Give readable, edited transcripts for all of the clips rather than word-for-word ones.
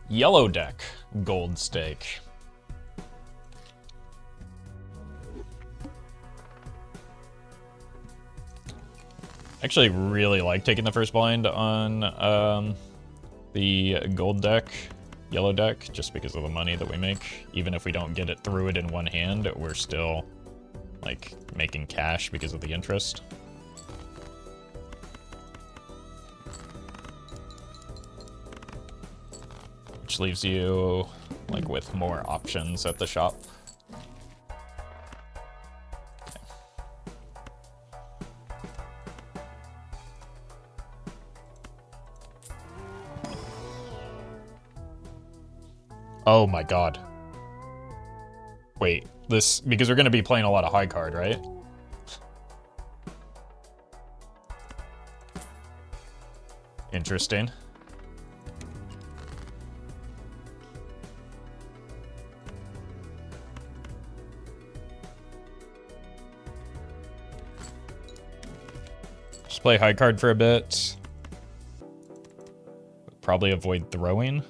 Yellow deck, gold stake. Actually really like taking the first blind on the gold deck, yellow deck, just because of the money that we make. Even if we don't get it through it in one hand, we're still like making cash because of the interest. Which leaves you like with more options at the shop. Oh my god. Wait, this, because we're gonna be playing a lot of high card, right? Interesting. Just play high card for a bit. Probably avoid throwing.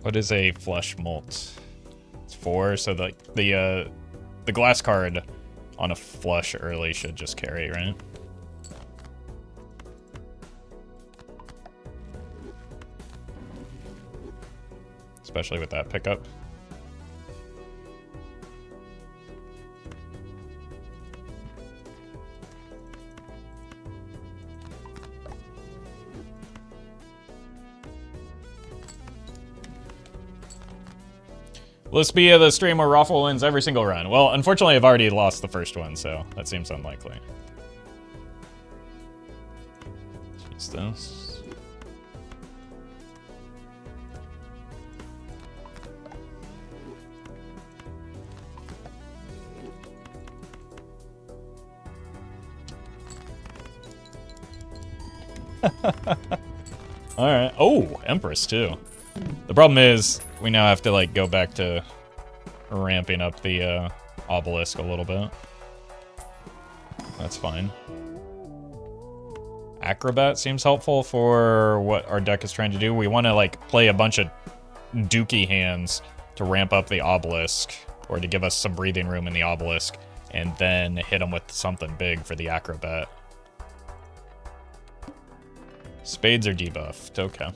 What is a flush molt? It's 4, so the glass card on a flush early should just carry, right? Especially with that pickup. Will this be the stream where Roffle wins every single run? Well, unfortunately, I've already lost the first one, so that seems unlikely. Use this. Alright. Oh, Empress, too. The problem is, we now have to, like, go back to ramping up the Obelisk a little bit. That's fine. Acrobat seems helpful for what our deck is trying to do. We want to, like, play a bunch of dookie hands to ramp up the Obelisk, or to give us some breathing room in the Obelisk, and then hit them with something big for the Acrobat. Spades are debuffed, okay.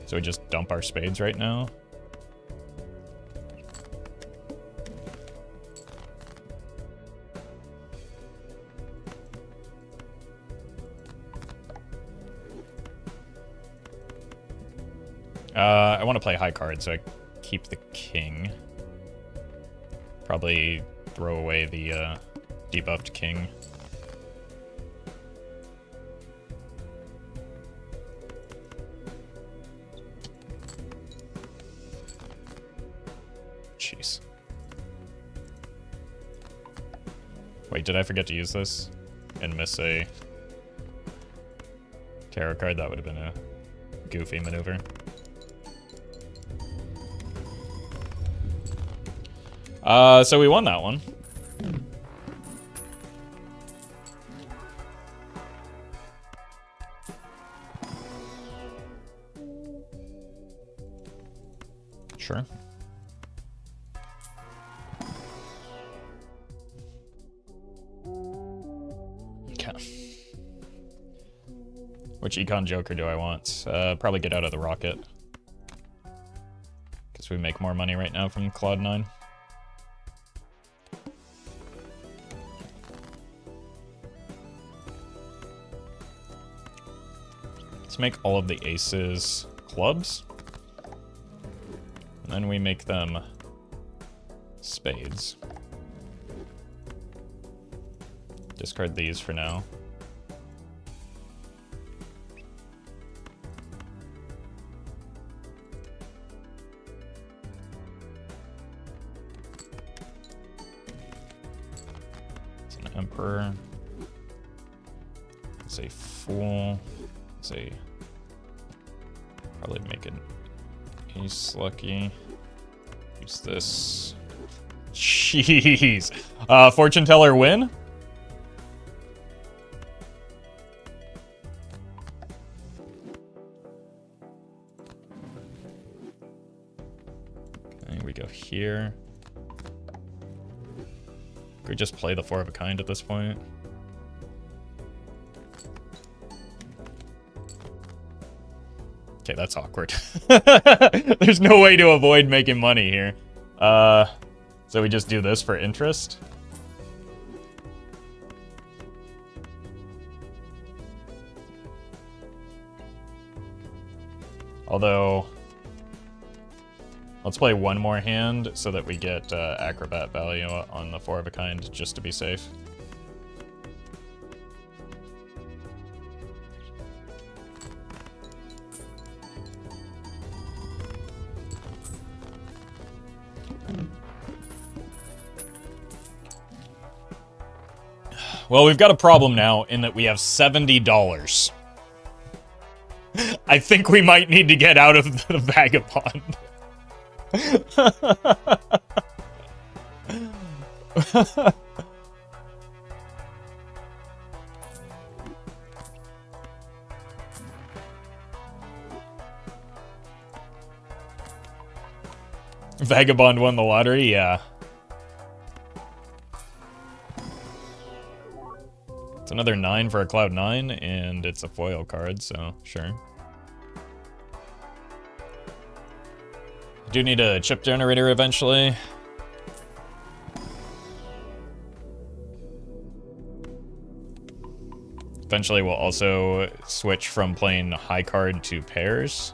So we just dump our spades right now. I want to play high card, so I keep the king. Probably throw away the debuffed king. Jeez. Wait, did I forget to use this? And miss a tarot card? That would have been a goofy maneuver. So we won that one. Sure. Okay. Which econ joker do I want? Probably get out of the rocket. Because we make more money right now from Cloud 9. Let's make all of the aces clubs. And then we make them spades. Discard these for now. It's an emperor. It's a fool. It's a... Probably make an ace lucky. Use this. Jeez. Fortune teller win? We go here. Could we just play the 4 of a kind at this point? Okay, that's awkward. There's no way to avoid making money here. So we just do this for interest. Although, let's play one more hand so that we get acrobat value on the 4 of a kind, just to be safe. Well, we've got a problem now in that we have $70. I think we might need to get out of the Vagabond. Vagabond won the lottery? Yeah. It's another 9 for a Cloud 9, and it's a foil card, so sure. Do need a chip generator eventually. Eventually we'll also switch from playing high card to pairs.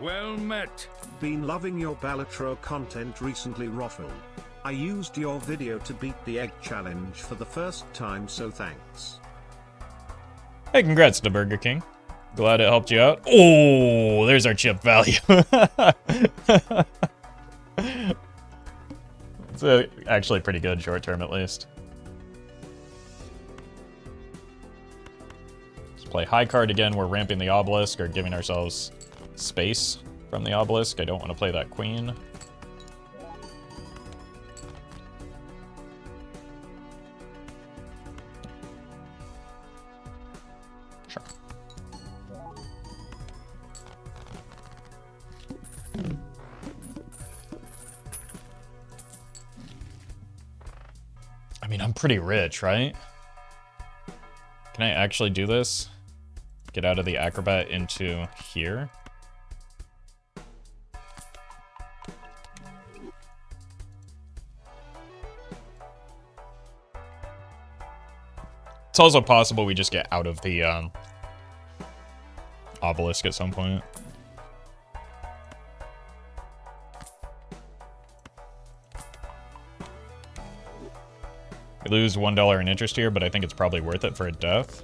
Well met. Been loving your Balatro content recently, Roffle. I used your video to beat the egg challenge for the first time, so thanks. Hey, congrats to Burger King. Glad it helped you out. Oh, there's our chip value. It's actually pretty good, short term at least. Let's play high card again. We're ramping the Obelisk, or giving ourselves space from the Obelisk. I don't want to play that queen. Sure. I mean, I'm pretty rich, right? Can I actually do this? Get out of the acrobat into here? It's also possible we just get out of the Obelisk at some point. We lose $1 in interest here, but I think it's probably worth it for a death.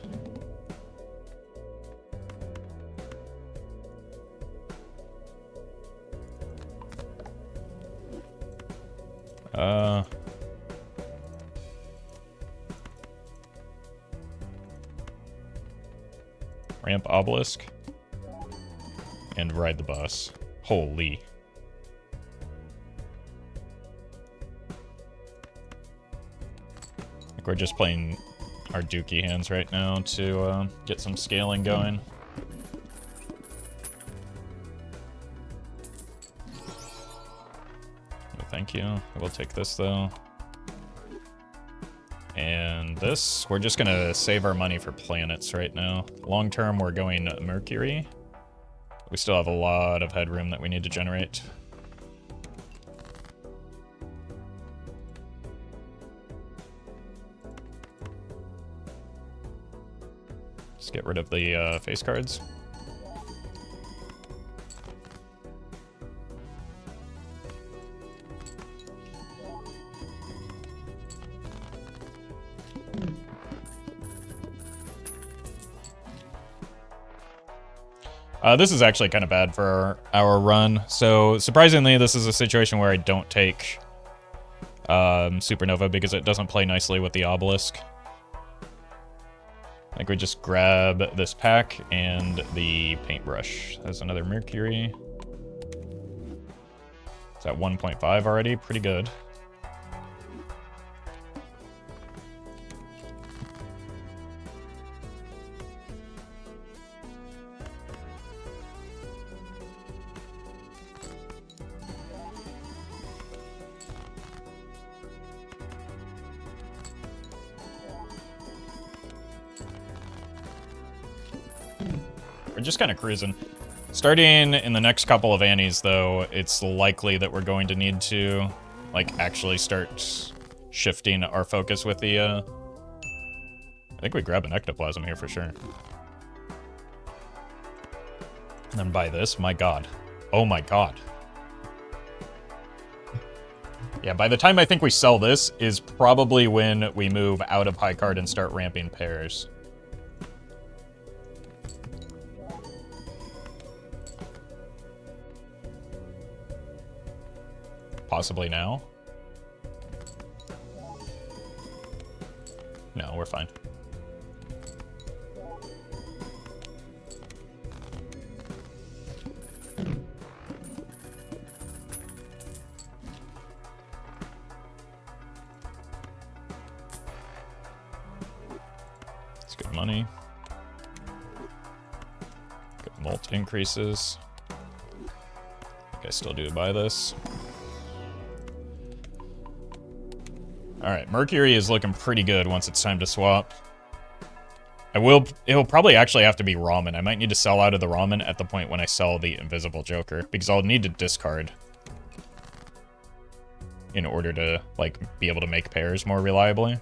Ramp Obelisk. And ride the bus. Holy. I think we're just playing our dookie hands right now to get some scaling going. No, thank you. I will take this though. And this, we're just gonna save our money for planets right now. Long term, we're going Mercury. We still have a lot of headroom that we need to generate. Let's get rid of the face cards. This is actually kind of bad for our run. So surprisingly, this is a situation where I don't take Supernova because it doesn't play nicely with the Obelisk. I think we just grab this pack and the paintbrush. There's another Mercury. It's at 1.5 already, pretty good. We're just kind of cruising. Starting in the next couple of antes, though, it's likely that we're going to need to, like, actually start shifting our focus with the, I think we grab an ectoplasm here for sure. And then buy this, my god. Oh my god. Yeah, by the time I think we sell this is probably when we move out of high card and start ramping pairs. Possibly now? No, we're fine. It's good money. Good mult increases. I think I still do buy this. Alright, Mercury is looking pretty good once it's time to swap. It'll probably actually have to be Ramen. I might need to sell out of the Ramen at the point when I sell the Invisible Joker, because I'll need to discard in order to, like, be able to make pairs more reliably.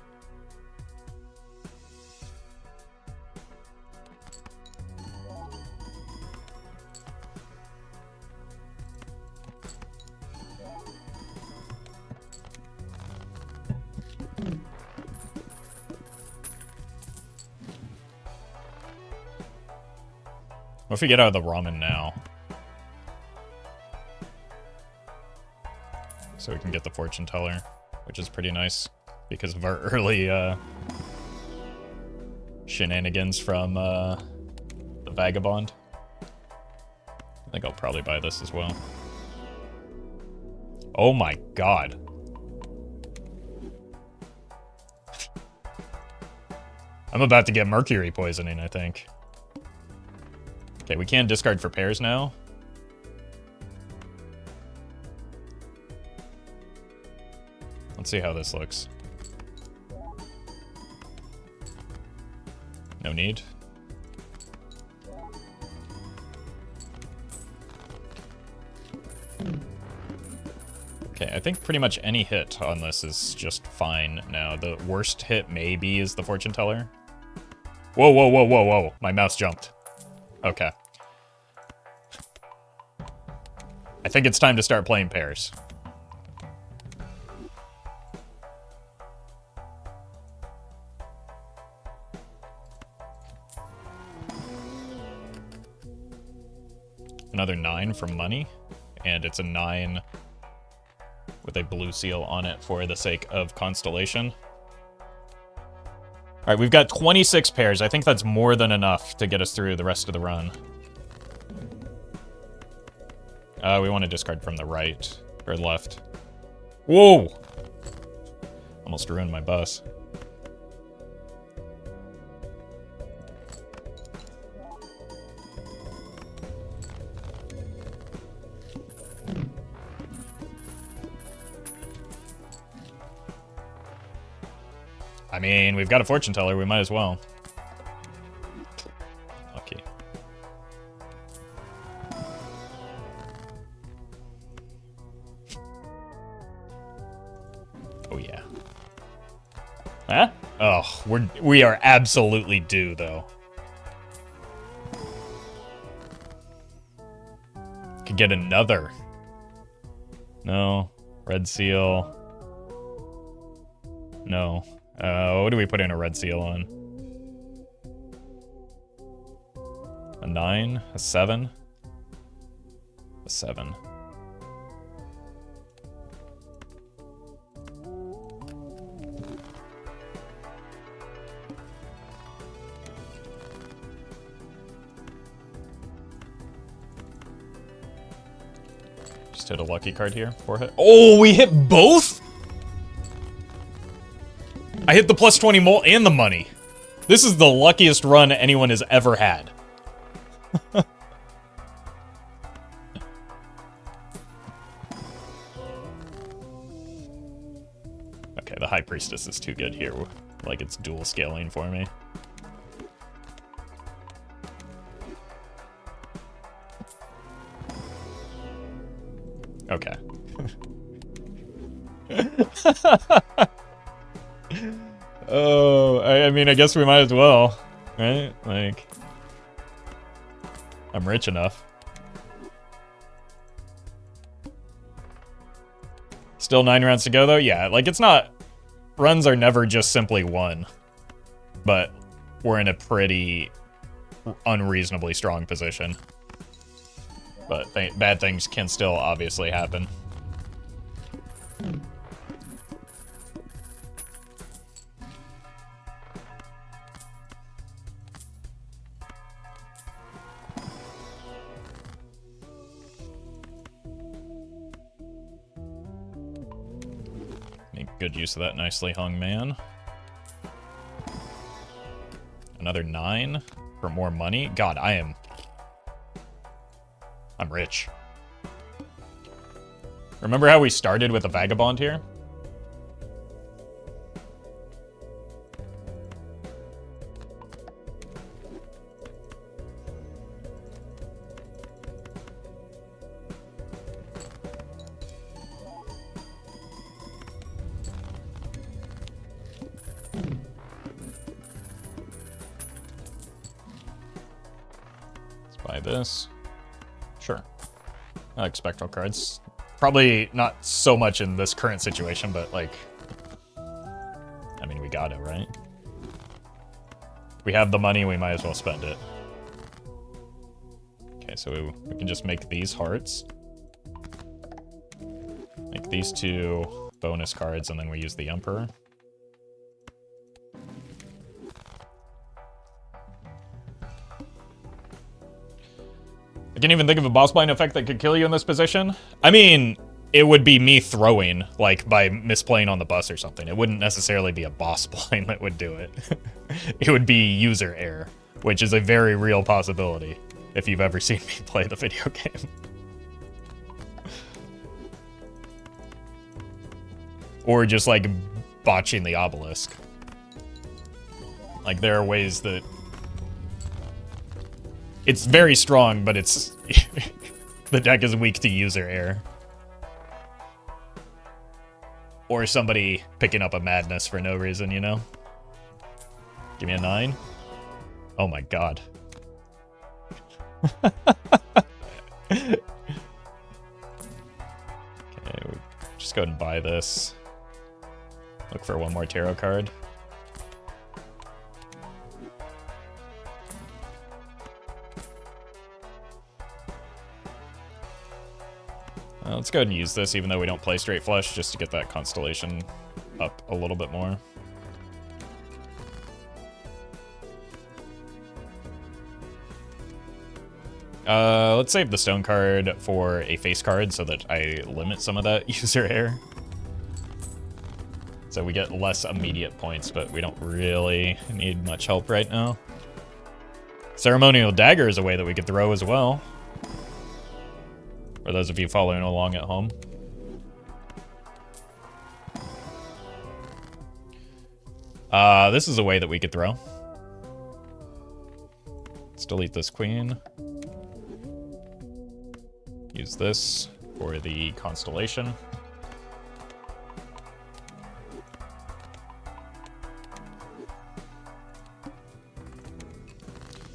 What if we get out of the Ramen now? So we can get the Fortune Teller, which is pretty nice because of our early shenanigans from the Vagabond. I think I'll probably buy this as well. Oh my god. I'm about to get Mercury poisoning, I think. Okay, we can discard for pairs now. Let's see how this looks. No need. Okay, I think pretty much any hit on this is just fine now. The worst hit maybe is the Fortune Teller. Whoa, whoa, whoa, whoa, whoa. My mouse jumped. Okay. I think it's time to start playing pairs. Another 9 from money, and it's a 9 with a blue seal on it for the sake of Constellation. All right, we've got 26 pairs. I think that's more than enough to get us through the rest of the run. We want to discard from the right, or left. Whoa! Almost ruined my bus. I mean, we've got a Fortune Teller, we might as well. Lucky. Oh yeah. Huh? Oh, we are absolutely due though. Could get another. No. Red seal. No. What do we put in a red seal on? A 9? A 7? A 7. Just hit a lucky card here. 4 hit. Oh, we hit both? I hit the plus 20 mult and the money. This is the luckiest run anyone has ever had. Okay, the High Priestess is too good here. Like, it's dual scaling for me. Okay. Oh, I mean, I guess we might as well, right? Like, I'm rich enough. Still 9 rounds to go, though? Yeah, like, it's not... Runs are never just simply won. But we're in a pretty unreasonably strong position. But bad things can still obviously happen. Make good use of that nicely hung man. Another 9 for more money. God, I'm rich. Remember how we started with a Vagabond here? Buy this. Sure. I like Spectral cards. Probably not so much in this current situation, but like... I mean, we gotta, right? We have the money, we might as well spend it. Okay, so we can just make these hearts. Make these 2 bonus cards, and then we use the Emperor. I can't even think of a boss blind effect that could kill you in this position. I mean, it would be me throwing, like, by misplaying on the bus or something. It wouldn't necessarily be a boss blind that would do it. It would be user error, which is a very real possibility if you've ever seen me play the video game. Or just, like, botching the Obelisk. Like, there are ways that... It's very strong, but it's... the deck is weak to user error. Or somebody picking up a madness for no reason, you know? Give me a 9. Oh my god. Okay, we just go ahead and buy this. Look for one more tarot card. Let's go ahead and use this, even though we don't play straight flush, just to get that constellation up a little bit more. Let's save the stone card for a face card so that I limit some of that user error. So we get less immediate points, but we don't really need much help right now. Ceremonial Dagger is a way that we could throw as well. For those of you following along at home. This is a way that we could throw. Let's delete this queen. Use this for the constellation.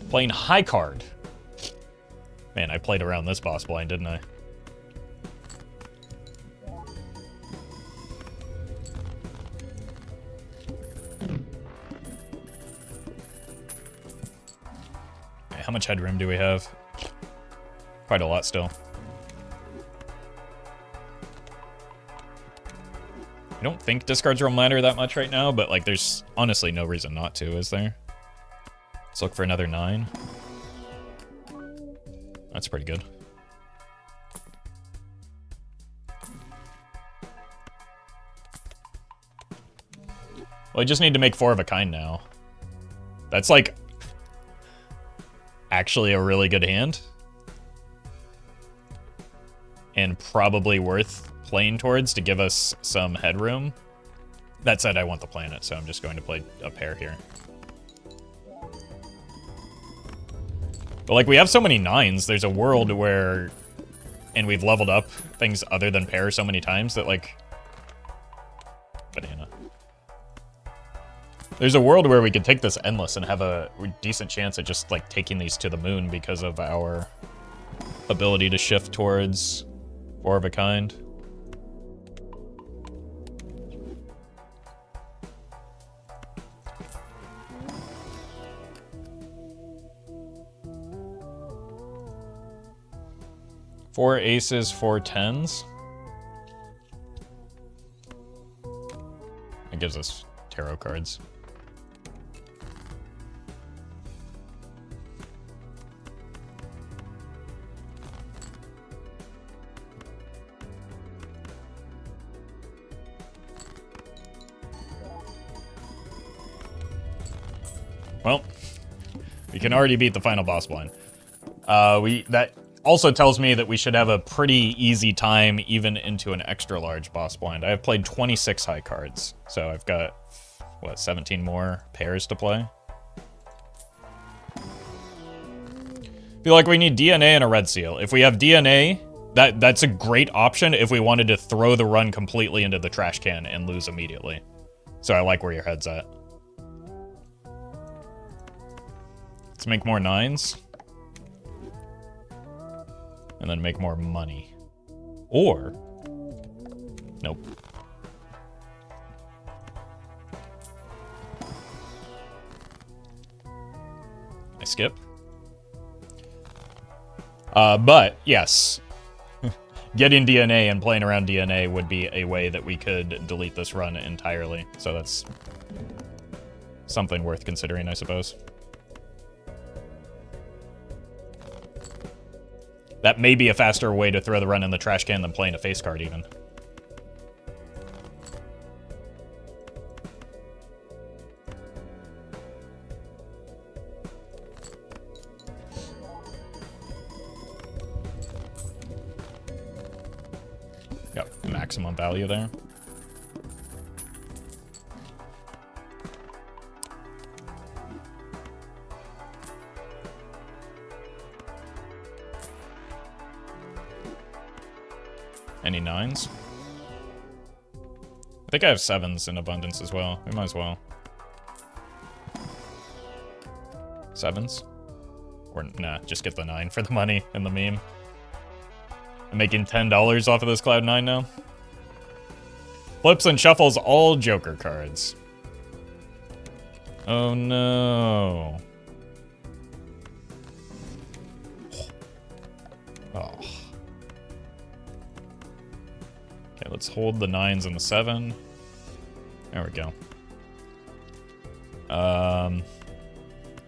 Playing high card. Man, I played around this boss blind, didn't I? How much headroom do we have? Quite a lot still. I don't think discards will matter that much right now, but like there's honestly no reason not to, is there? Let's look for another 9. That's pretty good. Well, I just need to make 4 of a kind now. That's like actually a really good hand. And probably worth playing towards to give us some headroom. That said, I want the planet, so I'm just going to play a pair here. But like we have so many 9s, there's a world where and we've leveled up things other than pair so many times that, like... Banana. There's a world where we could take this endless and have a decent chance at just, like, taking these to the moon because of our ability to shift towards 4 of a kind. Four aces, 4 tens. It gives us tarot cards. Well, we can already beat the final boss blind. That also tells me that we should have a pretty easy time even into an extra large boss blind. I have played 26 high cards, so I've got, what, 17 more pairs to play? Feel like we need DNA and a red seal. If we have DNA, that's a great option if we wanted to throw the run completely into the trash can and lose immediately. So I like where your head's at. Let's make more 9s. And then make more money. Or... Nope. I skip. But, yes. Getting DNA and playing around DNA would be a way that we could delete this run entirely. So that's something worth considering, I suppose. That may be a faster way to throw the run in the trash can than playing a face card, even. Got maximum value there. Any 9s? I think I have 7s in abundance as well. We might as well. 7s? Or, nah, just get the 9 for the money and the meme. I'm making $10 off of this Cloud9 now. Flips and shuffles all Joker cards. Oh no. Oh. Okay, let's hold the 9s and the 7. There we go.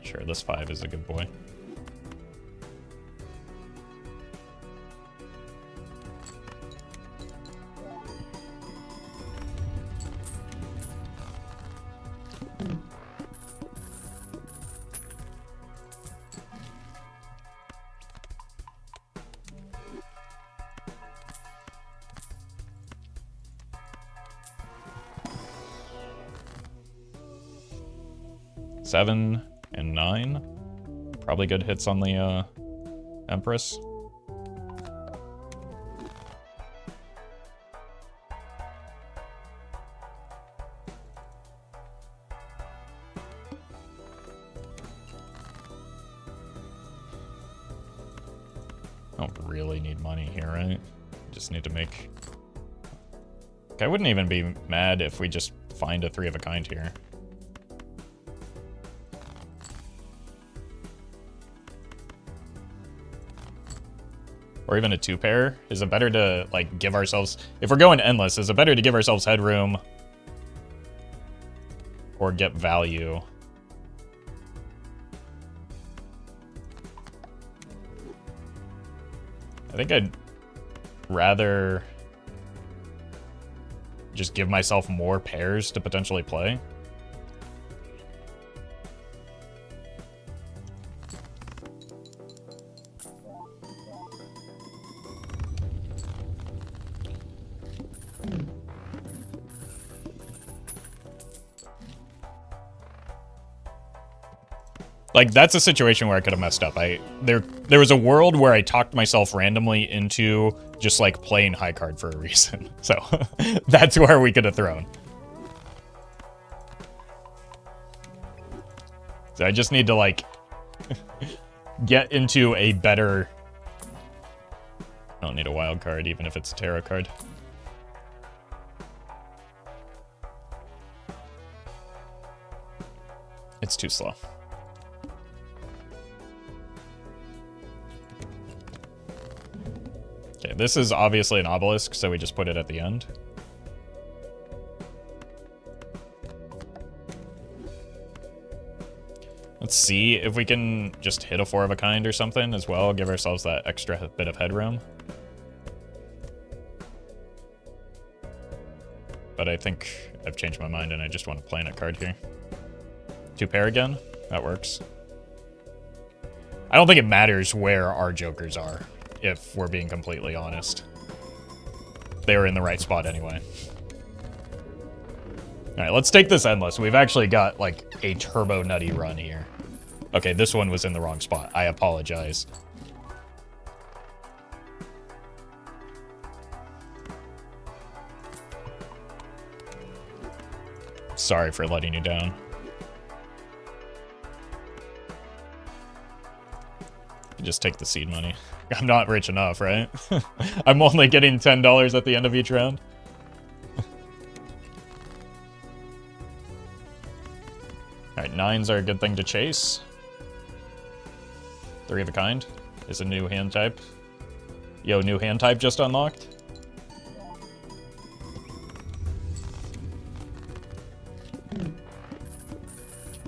Sure, this 5 is a good boy. Seven and 9. Probably good hits on the Empress. Don't really need money here, right? Just need to make... I wouldn't even be mad if we just find a 3 of a kind here. Or even a 2-pair? Is it better to, like, give ourselves... If we're going endless, is it better to give ourselves headroom? Or get value? I think I'd rather just give myself more pairs to potentially play. Like, that's a situation where I could have messed up. There was a world where I talked myself randomly into just, like, playing high card for a reason. So, that's where we could have thrown. So I just need to, like, get into a better... I don't need a wild card, even if it's a tarot card. It's too slow. Okay, this is obviously an obelisk, so we just put it at the end. Let's see if we can just hit a 4 of a kind or something as well, give ourselves that extra bit of headroom. But I think I've changed my mind and I just want a planet card here. 2 pair again? That works. I don't think it matters where our jokers are, if we're being completely honest. They were in the right spot anyway. Alright, let's take this endless. We've actually got, like, a turbo nutty run here. Okay, this one was in the wrong spot. I apologize. Sorry for letting you down. Just take the seed money. I'm not rich enough, right? I'm only getting $10 at the end of each round. Alright, 9s are a good thing to chase. 3 of a kind is a new hand type. Yo, new hand type just unlocked.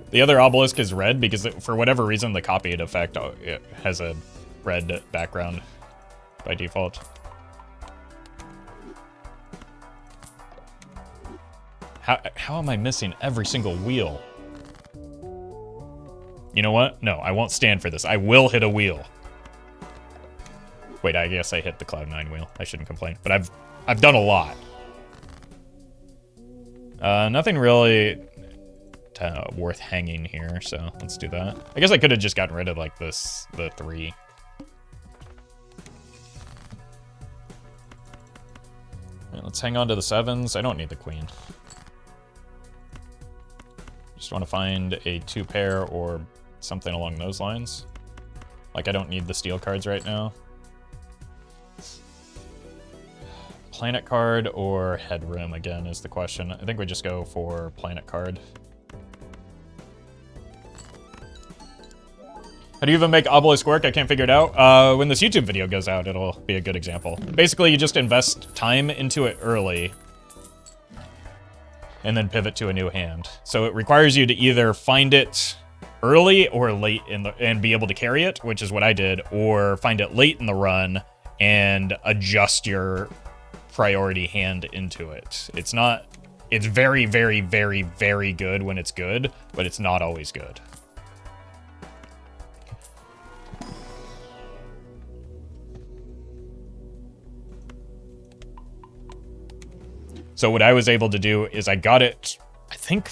The other obelisk is red because for whatever reason the copied effect it has a red background by default. How am I missing every single wheel? You know what? No, I won't stand for this. I will hit a wheel. Wait, I guess I hit the Cloud9 wheel. I shouldn't complain, but I've done a lot. Nothing really worth hanging here, so let's do that. I guess I could have just gotten rid of like the 3. Right, let's hang on to the 7s. I don't need the queen. Just want to find a 2 pair or something along those lines. Like, I don't need the steel cards right now. Planet card or headroom again is the question. I think we just go for planet card. How do you even make obelisk work? I can't figure it out. When this YouTube video goes out, it'll be a good example. Basically, you just invest time into it early and then pivot to a new hand. So it requires you to either find it early or late and be able to carry it, which is what I did, or find it late in the run and adjust your priority hand into it. It's very, very, very, very good when it's good, but it's not always good. So what I was able to do is I got it, I think,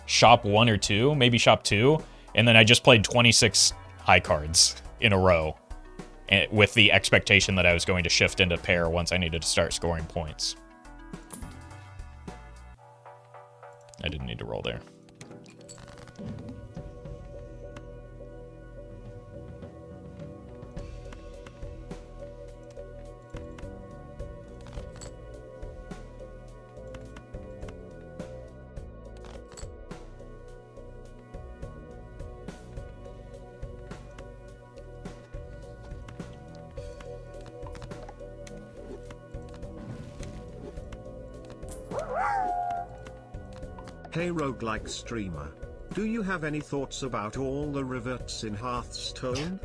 shop 1 or 2, maybe shop 2, and then I just played 26 high cards in a row with the expectation that I was going to shift into pair once I needed to start scoring points. I didn't need to roll there. Hey roguelike streamer, do you have any thoughts about all the reverts in Hearthstone?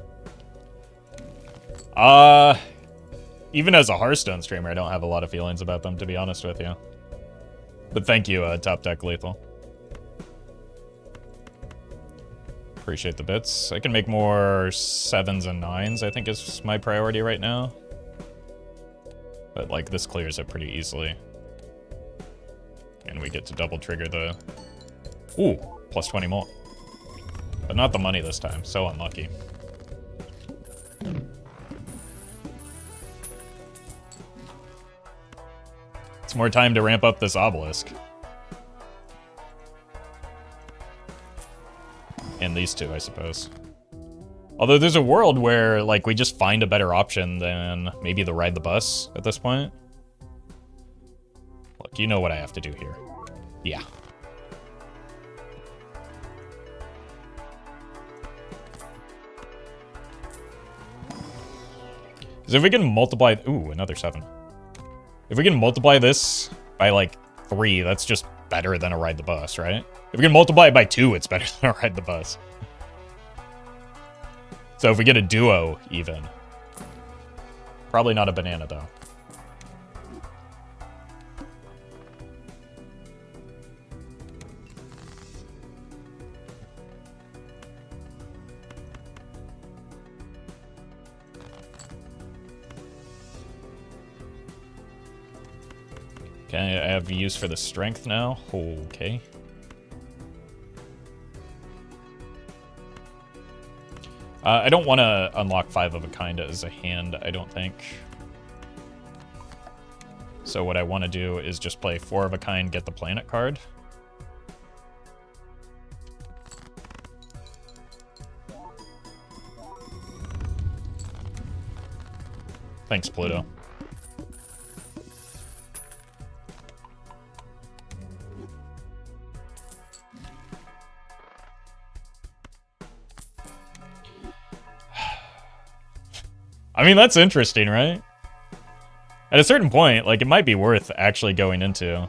Even as a Hearthstone streamer, I don't have a lot of feelings about them, to be honest with you. But thank you, Top Deck Lethal. Appreciate the bits. I can make more 7s and 9s, I think is my priority right now. But, like, this clears it pretty easily. And we get to double trigger the... Ooh, plus 20 more. But not the money this time. So unlucky. It's more time to ramp up this Obelisk. And these two, I suppose. Although there's a world where, like, we just find a better option than maybe the ride the bus at this point. Look, you know what I have to do here. Yeah. Because if we can multiply... Ooh, another 7. If we can multiply this by, like, 3, that's just better than a ride the bus, right? If we can multiply it by 2, it's better than a ride the bus. So if we get a duo, even. Probably not a banana, though. Okay, I have use for the strength now. Okay. I don't want to unlock 5 of a kind as a hand, I don't think. So what I want to do is just play 4 of a kind, get the planet card. Thanks, Pluto. I mean, that's interesting, right? At a certain point, like, it might be worth actually going into.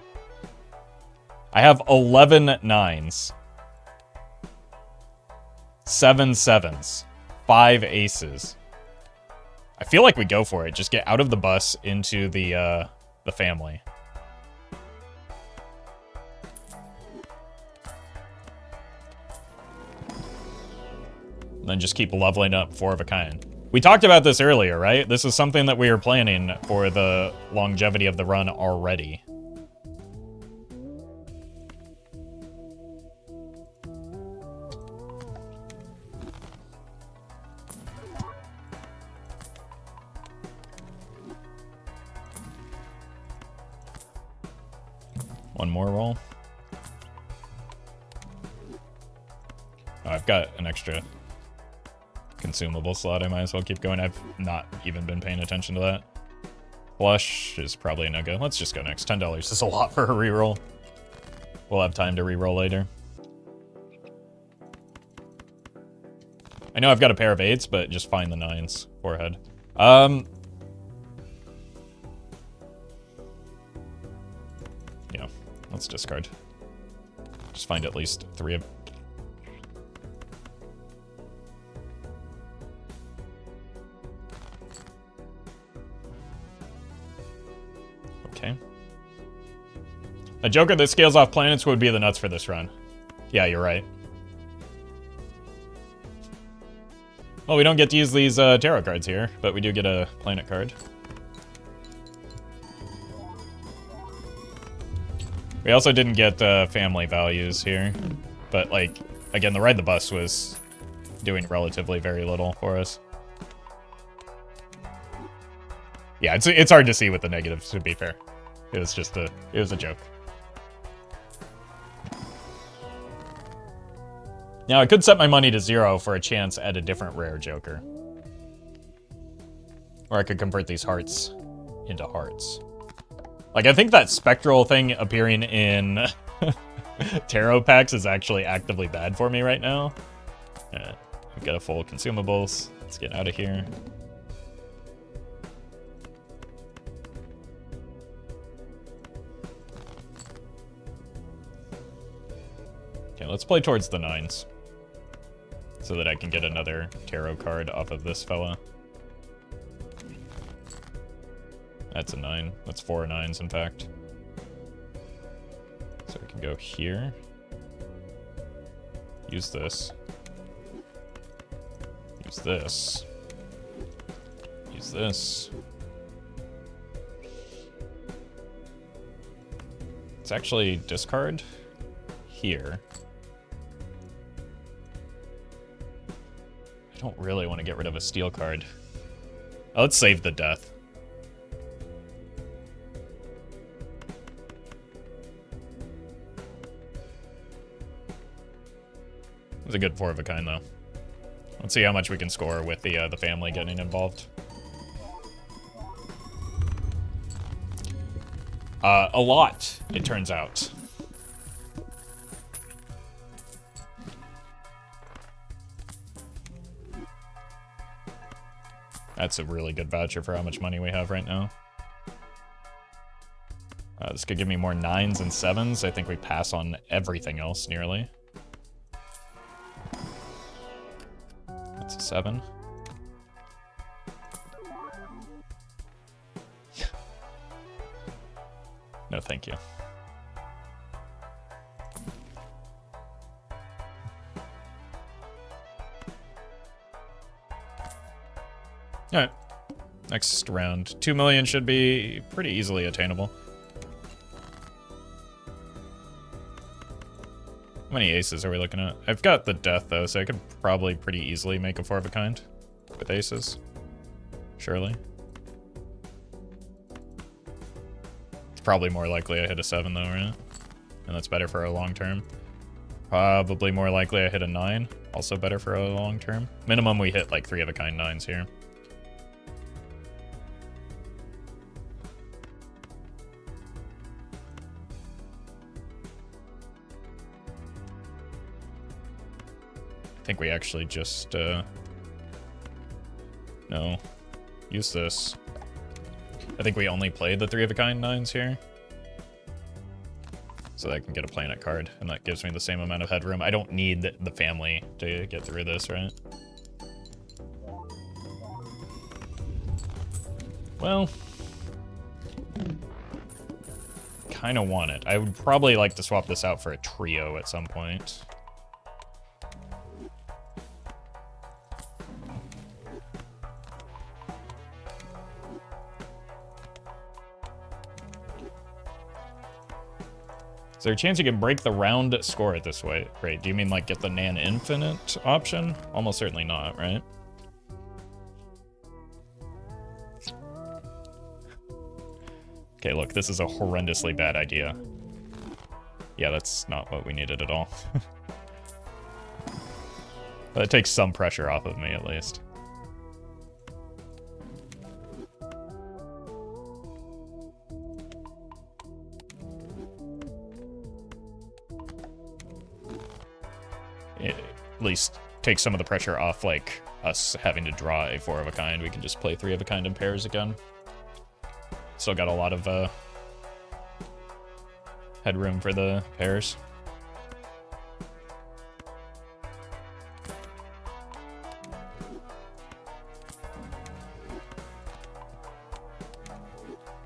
I have 11 9s. 7 7s. 5 aces. I feel like we go for it. Just get out of the bus into the family. And then just keep leveling up 4 of a kind. We talked about this earlier, right? This is something that we were planning for the longevity of the run already. One more roll. Oh, I've got an extra consumable slot. I might as well keep going. I've not even been paying attention to that. Flush is probably a no-go. Let's just go next. $10 is a lot for a reroll. We'll have time to reroll later. I know I've got a pair of 8s, but just find the 9s. Forehead. Yeah, let's discard. Just find at least 3 of... Okay. A Joker that scales off planets would be the nuts for this run. Yeah, you're right. Well, we don't get to use these tarot cards here, but we do get a planet card. We also didn't get family values here, but, like, again, the ride the bus was doing relatively very little for us. Yeah, it's hard to see with the negatives, to be fair. It was just it was a joke. Now, I could set my money to 0 for a chance at a different rare Joker. Or I could convert these hearts into hearts. Like, I think that Spectral thing appearing in tarot packs is actually actively bad for me right now. We've got a full consumables. Let's get out of here. Okay, let's play towards the 9s. So that I can get another tarot card off of this fella. That's a 9. That's 4 9s, in fact. So we can go here. Use this. Use this. Use this. It's actually discard here. I don't really want to get rid of a steel card. Oh, let's save the death. It was a good 4 of a kind, though. Let's see how much we can score with the family getting involved. A lot, it turns out. That's a really good voucher for how much money we have right now. This could give me more 9s and 7s. I think we pass on everything else, nearly. That's a 7. No, thank you. Alright. Next round. 2 million should be pretty easily attainable. How many aces are we looking at? I've got the death, though, so I could probably pretty easily make a 4 of a kind with aces. Surely. It's probably more likely I hit a 7, though, right? And that's better for a long term. Probably more likely I hit a 9. Also better for a long term. Minimum we hit like 3 of a kind 9s here. I think we actually just, no. Use this. I think we only play the 3 of a kind 9s here. So that I can get a planet card, and that gives me the same amount of headroom. I don't need the family to get through this, right? Well, kind of want it. I would probably like to swap this out for a trio at some point. Is there a chance you can break the round score it this way? Right, do you mean like get the Nan Infinite option? Almost certainly not, right? Okay, look, this is a horrendously bad idea. Yeah, that's not what we needed at all. But it takes some pressure off of me, at least. At least take some of the pressure off, like, us having to draw a 4 of a kind. We can just play 3 of a kind in pairs again. Still got a lot of headroom for the pairs.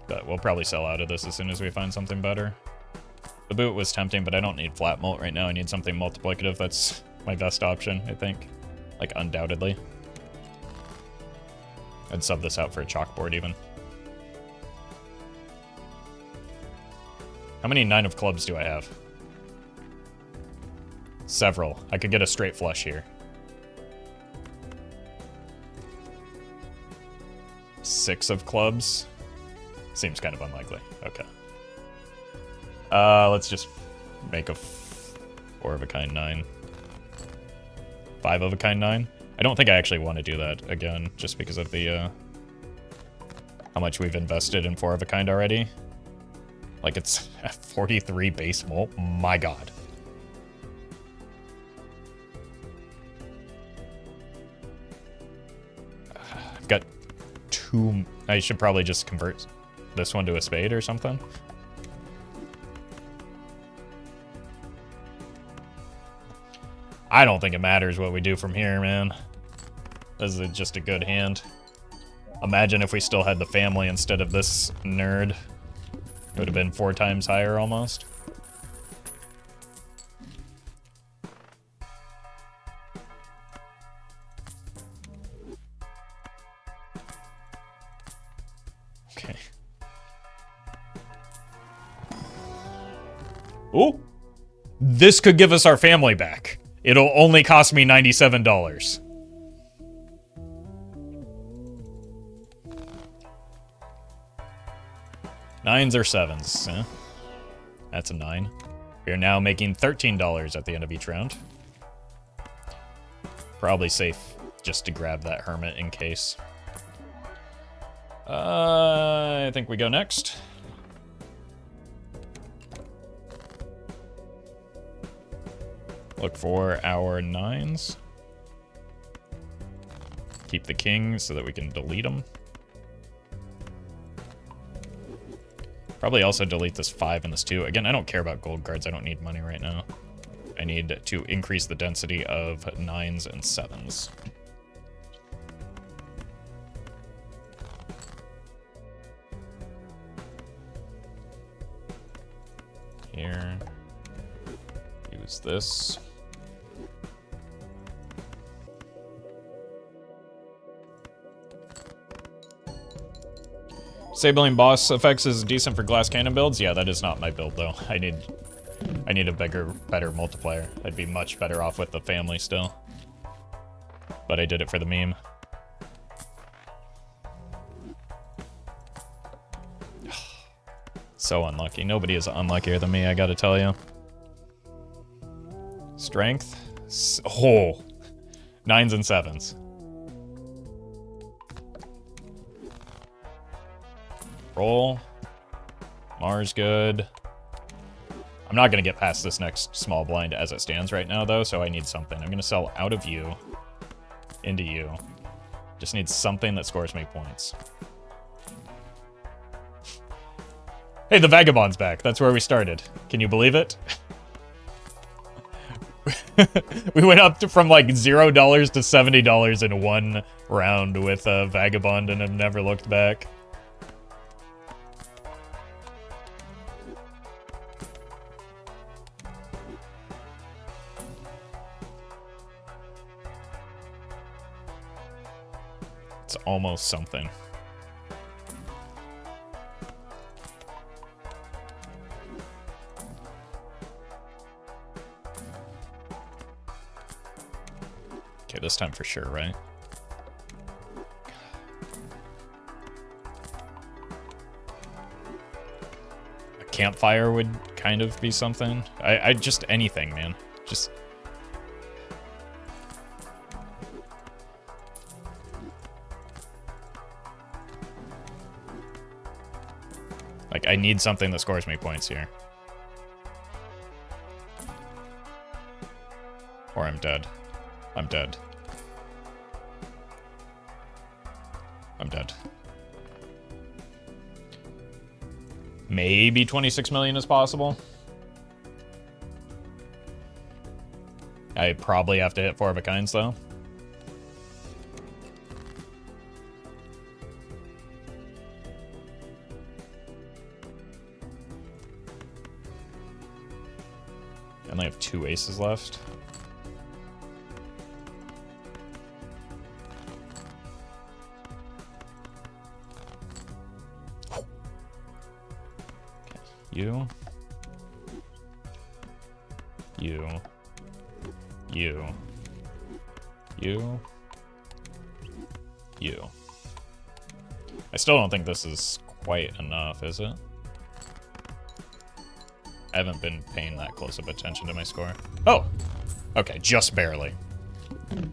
But we'll probably sell out of this as soon as we find something better. The boot was tempting, but I don't need flat mult right now. I need something multiplicative. That's my best option, I think. Like, undoubtedly. I'd sub this out for a chalkboard, even. How many 9 of clubs do I have? Several. I could get a straight flush here. 6 of clubs? Seems kind of unlikely. Okay. Let's just make a 4 of a kind 9. 5 of a kind 9. I don't think I actually want to do that again, just because of the, how much we've invested in 4 of a kind already. Like, it's 43 base mult. My god. I've got 2... I should probably just convert this one to a spade or something. I don't think it matters what we do from here, man. This is just a good hand. Imagine if we still had the family instead of this nerd. It would have been 4 times higher, almost. Okay. Oh! This could give us our family back. It'll only cost me $97. 9s or 7s. That's a 9. We are now making $13 at the end of each round. Probably safe just to grab that hermit in case. I think we go next. Look for our 9s. Keep the king so that we can delete them. Probably also delete this 5 and this 2. Again, I don't care about gold cards. I don't need money right now. I need to increase the density of 9s and 7s. Here. Use this. Disabling boss effects is decent for glass cannon builds. Yeah, that is not my build though. I need a better multiplier. I'd be much better off with the family still. But I did it for the meme. So unlucky. Nobody is unluckier than me, I gotta tell you. Strength. Oh! 9s and 7s. Roll. Mars good. I'm not going to get past this next small blind as it stands right now, though, so I need something. I'm going to sell out of you into you. Just need something that scores me points. Hey, the Vagabond's back. That's where we started. Can you believe it? We went up from like $0 to $70 in one round with Vagabond and have never looked back. It's almost something. Okay, this time for sure, right? A campfire would kind of be something. I just anything, man. Just like, I need something that scores me points here. Or I'm dead. I'm dead. I'm dead. Maybe 26 million is possible. I probably have to hit 4 of a kinds, though. I only have 2 aces left. You. You. You. You. You. I still don't think this is quite enough, is it? I haven't been paying that close of attention to my score. Oh! Okay, just barely. Okay,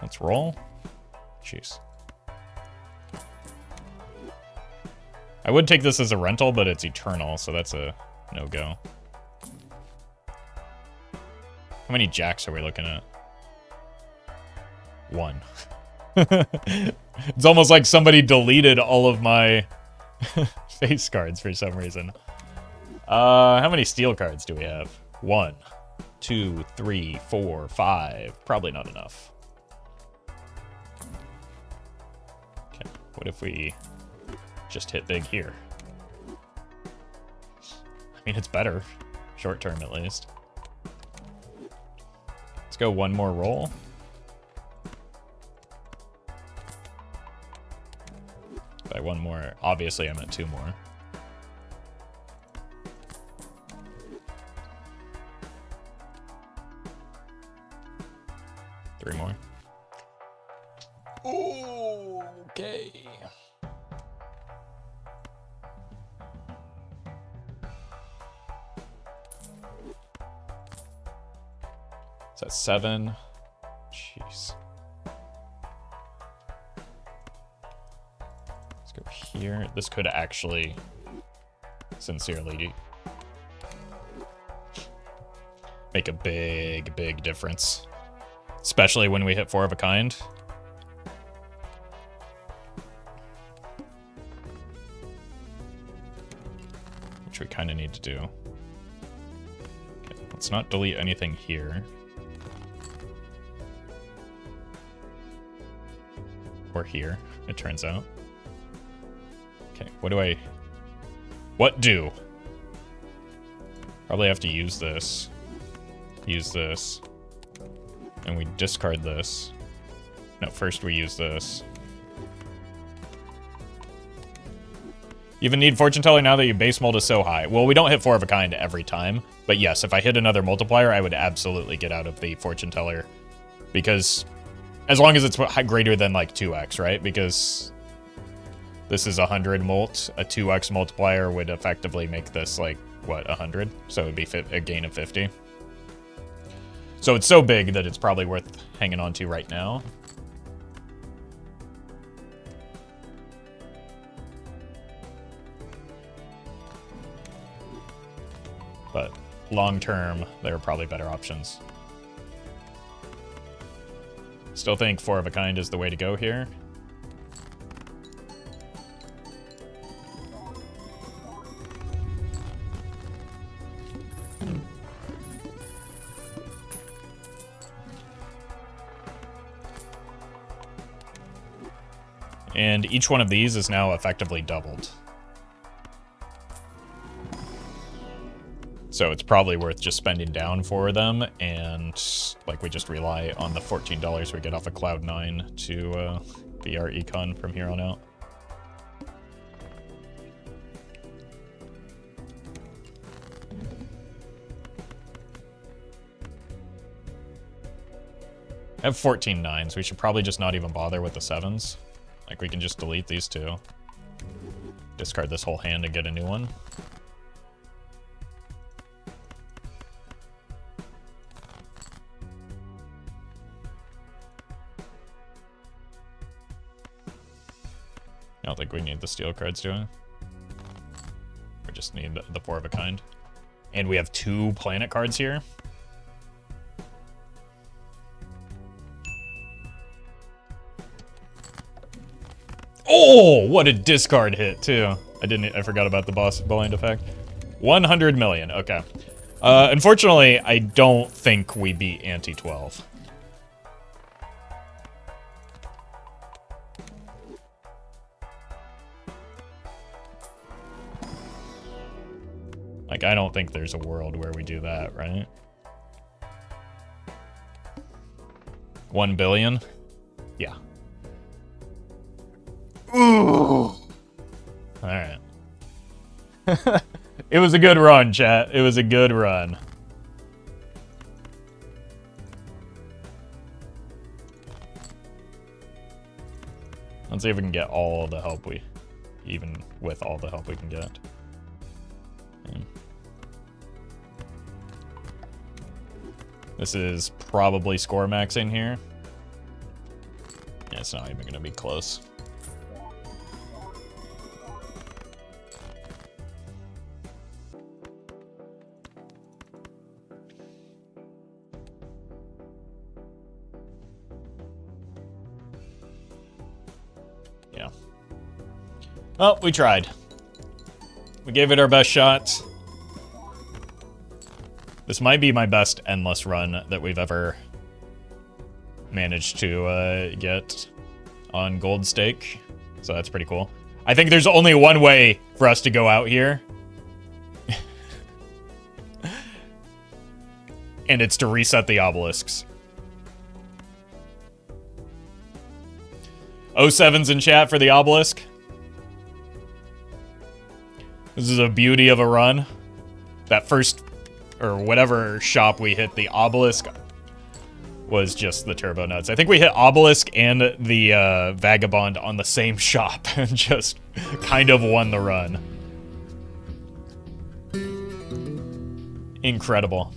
let's roll. Jeez. I would take this as a rental, but it's eternal, so that's a no-go. How many jacks are we looking at? 1. It's almost like somebody deleted all of my face cards for some reason. How many steel cards do we have? 1, 2, 3, 4, 5. Probably not enough. Okay, what if we just hit big here? I mean, it's better. Short term, at least. Let's go one more roll. By one more, obviously I meant 2 more. 3 more. Okay. Is that 7? Jeez. Let's go here. This could actually, sincerely, make a big, big difference. Especially when we hit 4 of a kind. Which we kind of need to do. Okay, let's not delete anything here. Or here, it turns out. Okay, what do? Probably have to use this. Use this. And we discard this. No, first we use this. You even need Fortune Teller now that your base mold is so high. Well, we don't hit 4 of a kind every time. But yes, if I hit another multiplier, I would absolutely get out of the Fortune Teller. Because as long as it's greater than like 2x, right? Because this is 100 molt. A 2x multiplier would effectively make this like, what, 100? So it would be a gain of 50. So it's so big that it's probably worth hanging on to right now. But long term, there are probably better options. Still think 4 of a kind is the way to go here. And each one of these is now effectively doubled. So it's probably worth just spending down for them, and like we just rely on the $14 we get off of Cloud9 to be our econ from here on out. I have 14 9s. We should probably just not even bother with the 7s. Like, we can just delete these 2. Discard this whole hand and get a new one. I don't think we need the steel cards, do we? We just need the 4 of a kind. And we have 2 planet cards here. Oh, what a discard hit, too. I forgot about the boss blind effect. 100 million, okay. Unfortunately, I don't think we beat ante 12. Like, I don't think there's a world where we do that, right? 1 billion? Yeah. Ooh. Alright. It was a good run, chat. It was a good run. Let's see if we can get all the help even with all the help we can get. This is probably score maxing here. Yeah, it's not even going to be close. Yeah. Well, we tried. We gave it our best shot. This might be my best endless run that we've ever managed to get on Gold Stake. So that's pretty cool. I think there's only one way for us to go out here. And it's to reset the obelisks. 07's in chat for the obelisk. This is a beauty of a run. That first, or whatever shop we hit the obelisk was just the turbo nuts. I think we hit Obelisk and the Vagabond on the same shop and just kind of won the run. Incredible.